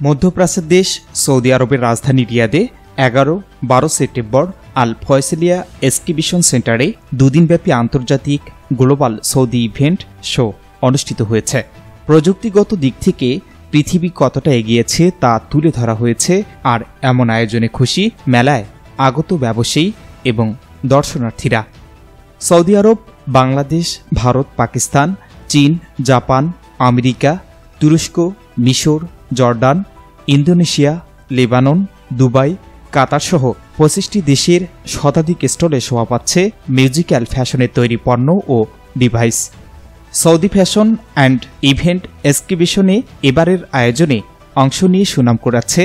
মধ্যপ্রাচ্যের দেশ সৌদি আরবের রাজধানী রিয়াদে 11-12 সেপ্টেম্বর আল ফয়সালিয়া এক্সিবিশন সেন্টারে দুদিনব্যাপী আন্তর্জাতিক গ্লোবাল সৌদি ইভেন্ট শো অনুষ্ঠিত হয়েছে। প্রযুক্তিগত দিক থেকে পৃথিবী কতটা এগিয়েছে তা তুলে ধরা হয়েছে। আর এমন আয়োজনে খুশি মেলায় আগত ব্যবসায়ী এবং দর্শনার্থীরা। সৌদি আরব, বাংলাদেশ, ভারত, পাকিস্তান, চীন, জাপান, আমেরিকা, তুরস্ক, মিশর, জর্ডান, ইন্দোনেশিয়া, লেবানন, দুবাই, কাতারসহ 25টি দেশের শতাধিক স্টলে শোভা পাচ্ছে মিউজিক্যাল ফ্যাশনের তৈরি পণ্য ও device. Saudi fashion and event এক্সিবিশনে এবারের আয়োজনে অংশ নিয়ে সুনাম কুড়াচ্ছে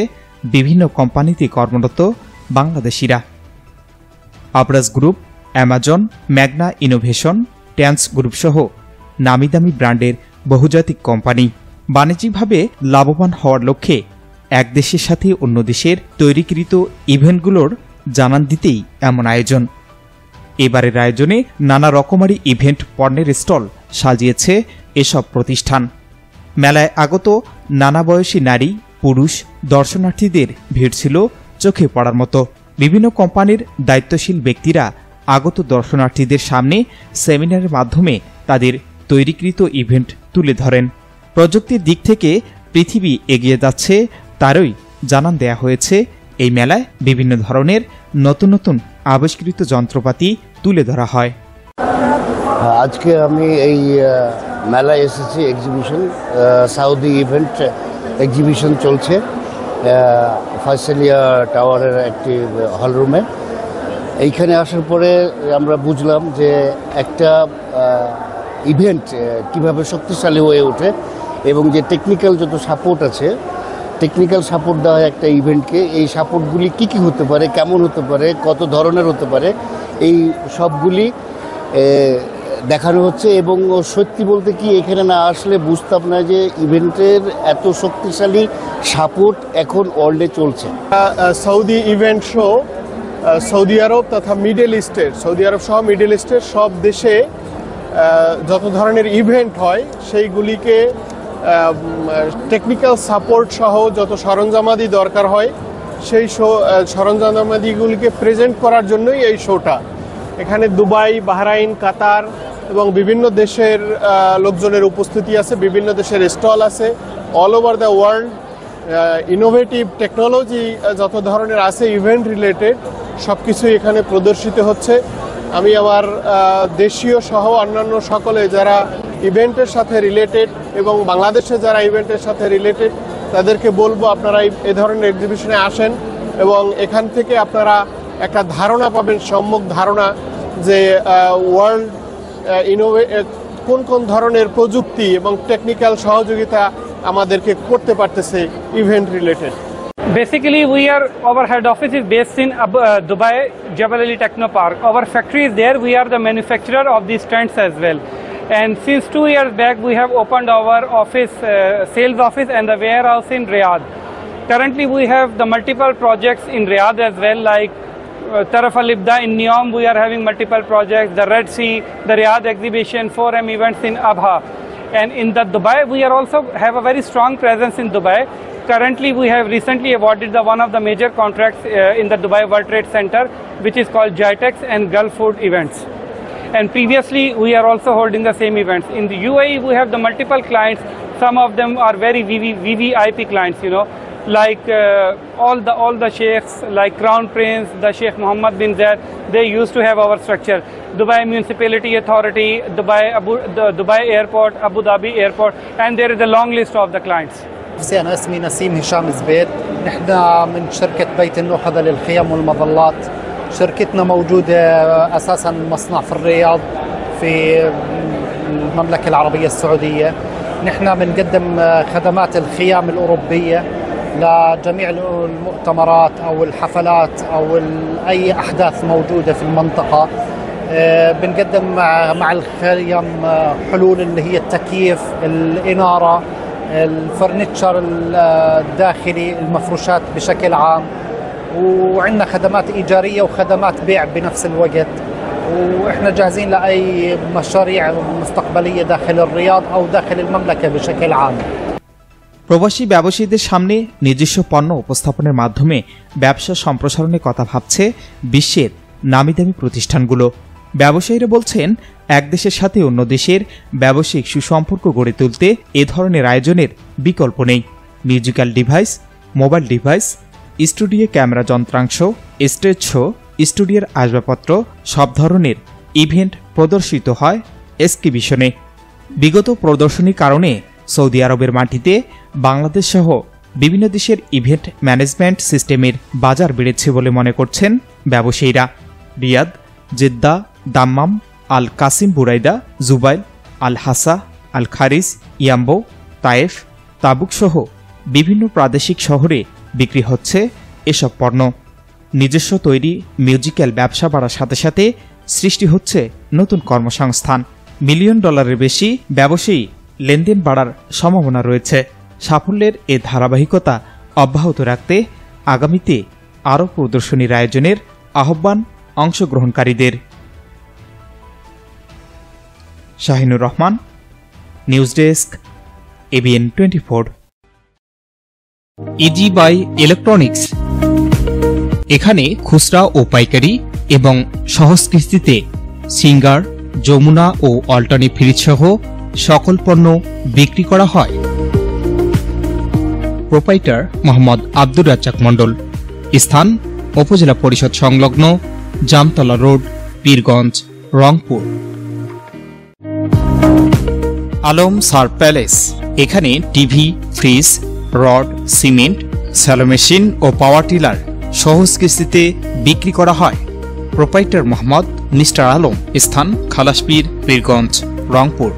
বিভিন্ন কোম্পানিতে কর্মরত বাংলাদেশিরা। Abraj group, Amazon, Magna innovation, ট্যান্স গ্রুপসহ নামিদামি ব্র্যান্ডের বহুজাতিক কোম্পানি বাণিজ্যিকভাবে লাভবান হওয়ার লক্ষ্যে এক দেশের সাথে অন্য দেশের তৈরিকৃত ইভেন্টগুলোর জানান দিতেই এমন আয়োজন। এবারের আয়োজনে নানা রকমারি ইভেন্ট পণ্যের স্টল সাজিয়েছে এসব প্রতিষ্ঠান। মেলায় আগত নানা বয়সী নারী, পুরুষ দর্শনার্থীদের ভিড় ছিল চোখে পড়ার মতো। বিভিন্ন কোম্পানির দায়িত্বশীল ব্যক্তিরা আগত দর্শনার্থীদের সামনে সেমিনারের মাধ্যমে তাদের তৈরিকৃত ইভেন্ট তুলে ধরেন। প্রযুক্তির দিক থেকে পৃথিবী এগিয়ে যাচ্ছে তারই জানান দেয়া হয়েছে। এই মেলায় বিভিন্ন ধরনের নতুন নতুন আবিষ্কৃত যন্ত্রপাতি তুলে ধরা হয়। আজকে আমি এই মেলায় এসেছি, এক্সিবিশন সৌদি ইভেন্ট এক্সিবিশন চলছে ফয়সালিয়া টাওয়ারের একটি হলরুমে। এইখানে আসার পরে আমরা বুঝলাম যে একটা ইভেন্ট কিভাবে শক্তিশালী হয়ে ওঠে এবং যে টেকনিক্যাল যত সাপোর্ট আছে, টেকনিক্যাল সাপোর্ট দেওয়া হয় একটা ইভেন্টকে। এই সাপোর্টগুলি কী কী হতে পারে, কেমন হতে পারে, কত ধরনের হতে পারে, এই সবগুলি দেখানো হচ্ছে। এবং সত্যি বলতে কি, এখানে না আসলে বুঝতাম না যে ইভেন্টের এত শক্তিশালী সাপোর্ট এখন ওয়ার্ল্ডে চলছে। সৌদি ইভেন্ট শো সৌদি আরব তথা মিডল ইস্টের, সৌদি আরব সহ মিডল ইস্টের সব দেশে যত ধরনের ইভেন্ট হয় সেইগুলিকে টেকনিক্যাল সাপোর্ট সহ যত সরঞ্জামাদি দরকার হয় সেই সরঞ্জামাদিগুলিকে প্রেজেন্ট করার জন্যই এই শোটা। এখানে দুবাই, বাহরাইন, কাতার এবং বিভিন্ন দেশের লোকজনের উপস্থিতি আছে, বিভিন্ন দেশের স্টল আছে। All over the world innovative technology যত ধরনের আছে ইভেন্ট রিলেটেড সব কিছুই এখানে প্রদর্শিত হচ্ছে। আমি আমার দেশীয় সহ অন্যান্য সকলে যারা ইভেন্টের সাথে রিলেটেড এবং বাংলাদেশে যারা ইভেন্টের সাথে রিলেটেড তাদেরকে বলবো আপনারা এই ধরনের এক্সিবিশনে আসেন এবং এখান থেকে আপনারা একটা ধারণা পাবেন, সম্যক ধারণা যে ওয়ার্ল্ড কোন কোন ধরনের প্রযুক্তি এবং টেকনিক্যাল সহযোগিতা আমাদেরকে করতে পারতেছে event related. Basically, our head office is based in Dubai, Jebel Ali Techno Park. Our factory is there. We are the manufacturer of these tents as well. And since 2 years back, we have opened our office, sales office and the warehouse in Riyadh. Currently, we have the multiple projects in Riyadh as well, like Taraf Al-Ibda in Neom. We are having multiple projects. The Red Sea, the Riyadh exhibition, 4M events in Abha. And in the Dubai, we are also have a very strong presence in Dubai. Currently, we have recently awarded one of the major contracts in the Dubai World Trade Center, which is called Jitex and Gulf Food Events. And previously, we are also holding the same events. In the UAE, we have the multiple clients. Some of them are very VVIP clients, like all the sheikhs, like Crown Prince, the Sheikh Mohammed bin Zayed. They used to have our structure. Dubai Municipality Authority, Dubai Airport, Abu Dhabi Airport, and there is a long list of the clients. أنا اسمي نسيم هشام زبير. نحن من شركة بيت النخذة للخيم والمظلات. شركتنا موجودة أساسا مصنع في الرياض في المملكة العربية السعودية. نحن بنقدم خدمات الخيام الأوروبية لجميع المؤتمرات أو الحفلات أو أي أحداث موجودة في المنطقة. بنقدم مع الخيم حلول اللي هي التكييف، الإنارة، الفرنتشر الداخلي، المفروشات بشكل عام، وعندنا خدمات إيجارية وخدمات بيع بنفس الوقت. وإحنا جاهزين لأي مشاريع مستقبلية داخل الرياض أو داخل المملكة بشكل عام. প্রবাসী ব্যবসায়ীদের সামনে নিজস্ব পণ্য উপস্থাপনের মাধ্যমে ব্যবসা সম্প্রসারণের কথা ভাবছে বিশ্বের নামিদামি প্রতিষ্ঠানগুলো। ব্যবসায়ীরা বলছেন, এক দেশের সাথে অন্য দেশের ব্যবসায়িক সুসম্পর্ক গড়ে তুলতে এ ধরনের আয়োজনের বিকল্প নেই। Musical device, mobile device, studio camera যন্ত্রাংশ, স্টেজ শো, স্টুডিওর আসবাবপত্র সব ধরনের ইভেন্ট প্রদর্শিত হয় এক্সিবিশনে। বিগত প্রদর্শনীর কারণে সৌদি আরবের মাটিতে বাংলাদেশ সহ বিভিন্ন দেশের ইভেন্ট ম্যানেজমেন্ট সিস্টেমের বাজার বেড়েছে বলে মনে করছেন ব্যবসায়ীরা। রিয়াদ, জেদ্দা, দাম্মাম, আল কাসিম বুরাইদা, জুবাইল, আল হাসা, আল খারিজ, ইয়াম্বো, তায়েফ, তাবুক সহ বিভিন্ন প্রাদেশিক শহরে বিক্রি হচ্ছে এসব পণ্য। নিজস্ব তৈরি মিউজিক্যাল ব্যবসা বাড়ার সাথে সাথে সৃষ্টি হচ্ছে নতুন কর্মসংস্থান। $1 মিলিয়ন বেশি ব্যবসায়ী লেনদেন বাড়ার সম্ভাবনা রয়েছে। সাফল্যের এ ধারাবাহিকতা অব্যাহত রাখতে আগামীতে আরও প্রদর্শনীর আয়োজনের আহ্বান অংশগ্রহণকারীদের। Shahinur Rahman, news desk, ABN 24। Easy buy electronics, এখানে খুচরা ও পাইকারি এবং সহজ কিস্তিতে সিঙ্গার, যমুনা ও অল্টারনেট ফ্রিজ সহ সকল পণ্য বিক্রি করা হয়। প্রোপাইটার মোহাম্মদ আব্দুর রাজ্জাক মণ্ডল। স্থান উপজেলা পরিষদ সংলগ্ন, জামতলা রোড, পীরগঞ্জ, রংপুর। আলম সার প্যালেস, এখানে TV, fridge, rod, cement, shallow machine ও পাওয়ার টিলার সহজ কিস্তিতে বিক্রি করা হয়। Proprietor Mohammad mister Alam. স্থান খালাসপীর, পীরগঞ্জ, রংপুর।